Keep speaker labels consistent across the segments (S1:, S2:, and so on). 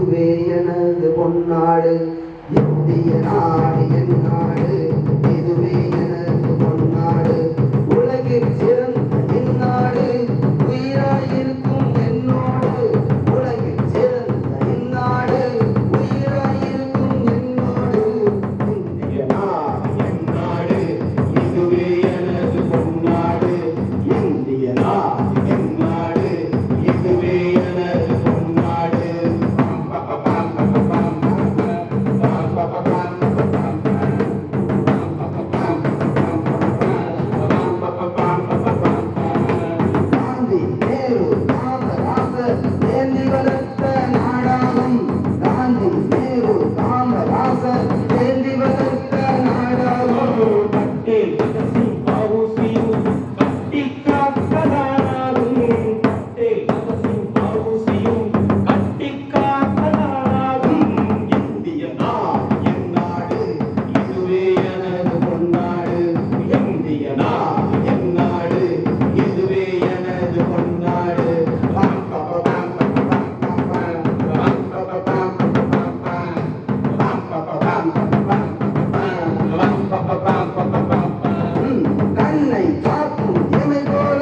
S1: இதுவே எனது பொன்னாடு இந்திய நாடு என் நாடு இதுவே எனது பொன்னாடு உலகில் சிறந்த இந்நாடு உயிராயிருக்கும் என்னோடு உலகில் சிறந்த இந்நாடு உயிராயிருக்கும் என்னோடு இந்திய நாடு என் நாடு இதுவே எனது பொன்னாடு இந்திய நாடு என் நாடு இதுவே எனது பொன்னாடு காந்தி நேரு காமராசர் ஏந்தி வளர்த்த நாடாகும் காந்தி நேரு காமராசர் ஏந்தி வளர்த்த நாடாகும்
S2: பட்டேல் பகத்சிங் பாபுசியும் கட்டி காக்கலாகும் பட்டேல் பகத்சிங் பாபுசியும் கட்டி காக்கலாகும்
S1: இந்திய நாடு என் நாடு இதுவே எனது பொன்னாடு இந்திய நாடு என் நாடு இதுவே எனது பொன்னாடு கண்ணை காக்கும் எமை போல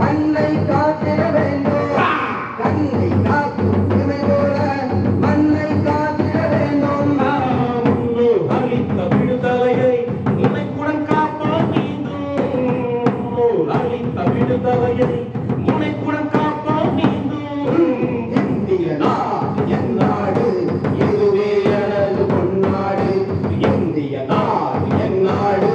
S1: மண்ணை காத்திட வேண்டும் கண்ணை காக்கும் எமை போல மண்ணை காத்திட வேண்டும்
S2: முன்னோர் அளித்த விடுதலையை முனைப்புடன் காப்பான் நீந்தும் முன்னோர் அளித்த விடுதலையை முனைப்புடன் காப்பான் நீந்தும்
S1: இந்திய நாடு என் நாடு இதுவே எனது பொன்னாடு இந்திய நாடு என் நாடு